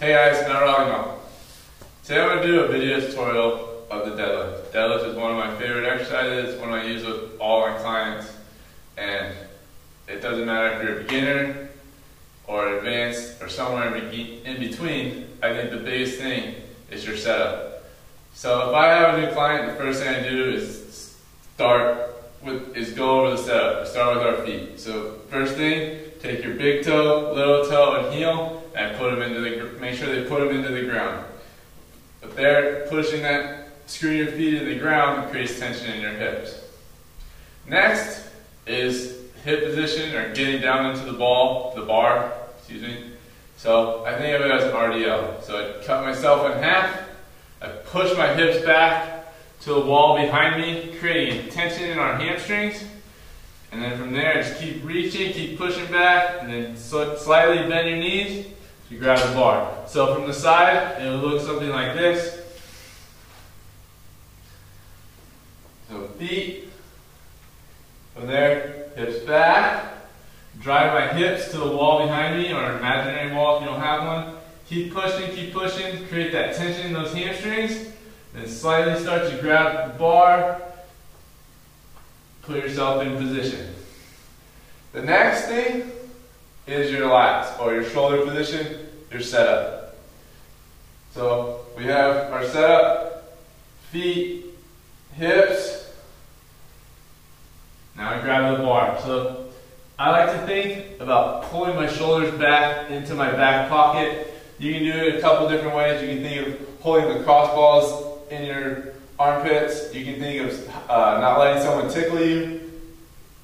Hey guys, not Rocky Mountain. Today I'm going to do a video tutorial of the deadlift. Deadlift is one of my favorite exercises, one I use with all my clients, and it doesn't matter if you're a beginner or advanced or somewhere in between. I think the biggest thing is your setup. So if I have a new client, the first thing I do is go over the setup. Start with our feet. So first thing, take your big toe, little toe, and heel, and make sure they put them into the ground. If they're pushing that, screw your feet into the ground, it creates tension in your hips. Next is hip position, or getting down into the bar, excuse me. So I think of it as an RDL. So I cut myself in half, I push my hips back to the wall behind me, creating tension in our hamstrings. And then from there, just keep reaching, keep pushing back, and then slightly bend your knees to grab the bar. So from the side, it'll look something like this. So feet, from there, hips back. Drive my hips to the wall behind me, or an imaginary wall if you don't have one. Keep pushing, create that tension in those hamstrings. Then slightly start to grab the bar. Put yourself in position. The next thing is your lats, or your shoulder position, your setup. So we have our setup, feet, hips. Now I grab the bar. So I like to think about pulling my shoulders back into my back pocket. You can do it a couple different ways. You can think of holding the crossballs in your armpits. You can think of not letting someone tickle you.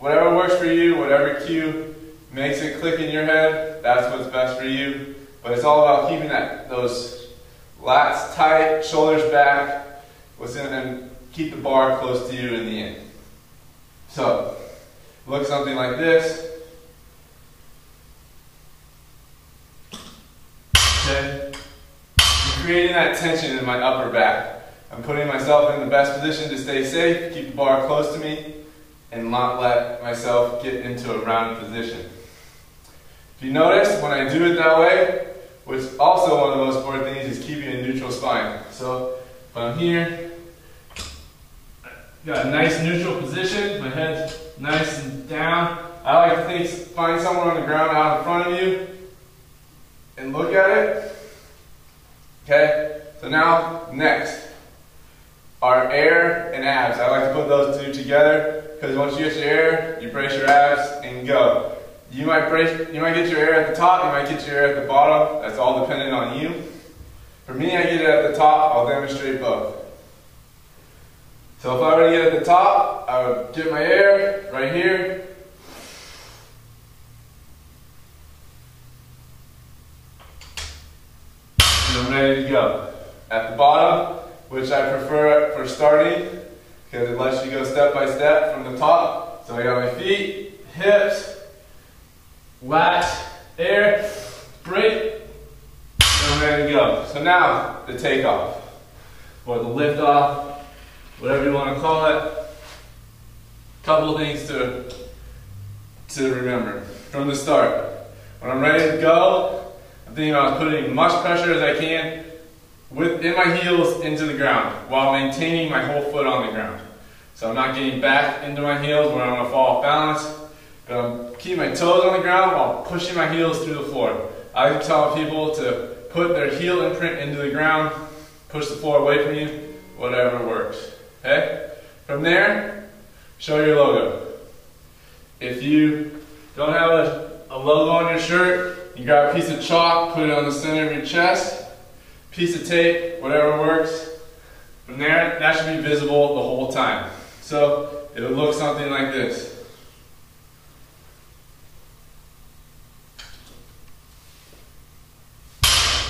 Whatever works for you, whatever cue makes it click in your head, that's what's best for you. But it's all about keeping those lats tight, shoulders back, and keep the bar close to you in the end. So, look something like this. Okay. I'm creating that tension in my upper back. I'm putting myself in the best position to stay safe, keep the bar close to me, and not let myself get into a round position. If you notice, when I do it that way, which also one of the most important things is keeping a neutral spine. So if I'm here, got a nice neutral position, my head's nice and down. I like to find someone on the ground out in front of you and look at it. Okay, so now next. Our air and abs. I like to put those two together because once you get your air, you brace your abs and go. You might get your air at the top, you might get your air at the bottom. That's all dependent on you. For me, I get it at the top. I'll demonstrate both. So if I were to get at the top, I would get my air right here. And I'm ready to go. At the bottom, which I prefer for starting because it lets you go step by step from the top. So I got my feet, hips, lats, air, break, and I'm ready to go. So now the takeoff, or the lift off, whatever you want to call it. Couple of things to remember from the start. When I'm ready to go, I'm thinking about putting as much pressure as I can in my heels into the ground while maintaining my whole foot on the ground. So I'm not getting back into my heels where I'm going to fall off balance, but I'm keeping my toes on the ground while pushing my heels through the floor. I like to tell people to put their heel imprint into the ground, push the floor away from you, whatever works. Okay? From there, show your logo. If you don't have a logo on your shirt, you grab a piece of chalk, put it on the center of your chest, piece of tape, whatever works. From there, that should be visible the whole time. So it'll look something like this.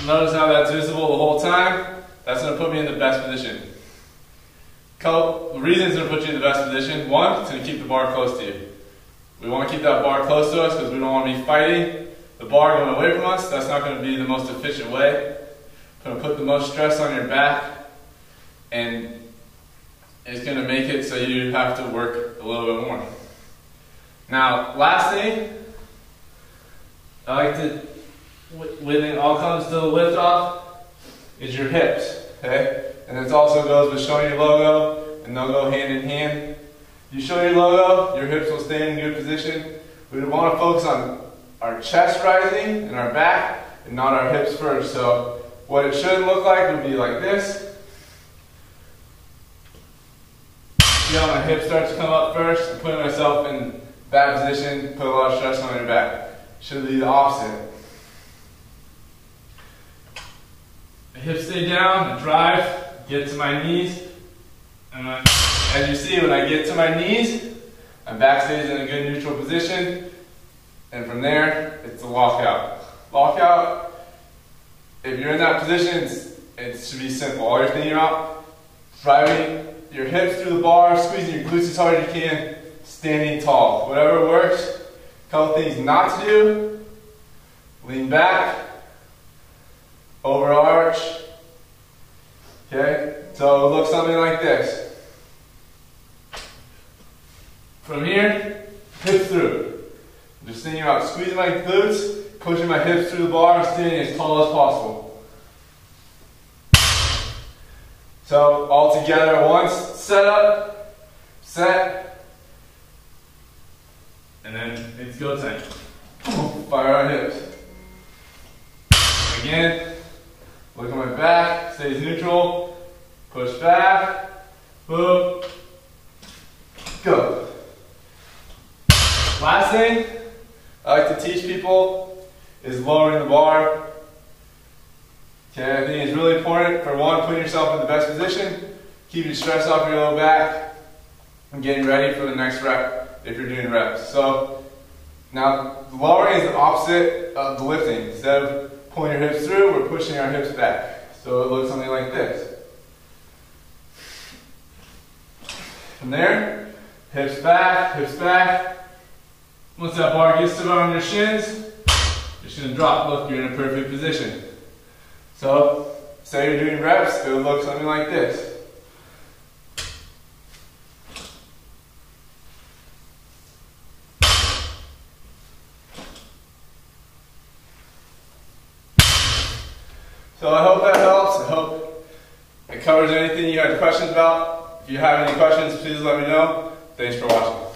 Notice how that's visible the whole time. That's going to put me in the best position. Couple reasons to put you in the best position. One, it's going to keep the bar close to you. We want to keep that bar close to us because we don't want to be fighting the bar going away from us. That's not going to be the most efficient way. It's going to put the most stress on your back, and it's going to make it so you have to work a little bit more. Now, last thing, I like to when it all comes to the lift off, is your hips, okay? And this also goes with showing your logo, and they'll go hand in hand. You show your logo, your hips will stay in a good position. We want to focus on our chest rising and our back, and not our hips first. So what it should look like would be like this. See how my hips start to come up first? I'm putting myself in that position, put a lot of stress on your back. Should be the opposite. The hips stay down, I drive, get to my knees, and as you see, when I get to my knees, my back stays in a good neutral position, and from there, it's a lockout. Lockout, if you're in that position, it should be simple. All you're thinking about, driving your hips through the bar, squeezing your glutes as hard as you can, standing tall. Whatever works. Couple things not to do. Lean back, overarch. Okay, so it looks something like this. From here, hips through. I'm just thinking about squeezing my glutes, pushing my hips through the bar, standing as tall as possible. So all together at once, set up, set, and then it's go time. Fire our hips. Again, look at my back, stays neutral, push back, boom, go. Last thing I like to teach people is lowering the bar. Okay, I think it's really important for one, putting yourself in the best position, keeping stress off your low back, and getting ready for the next rep if you're doing reps. So now lowering is the opposite of the lifting. Instead of pulling your hips through, we're pushing our hips back. So it looks something like this. From there, hips back, hips back. Once that bar gets to around your shins, you're just going to drop. Look, you're in a perfect position. So, say you're doing reps, it would look something like this. So I hope that helps. I hope it covers anything you had questions about. If you have any questions, please let me know. Thanks for watching.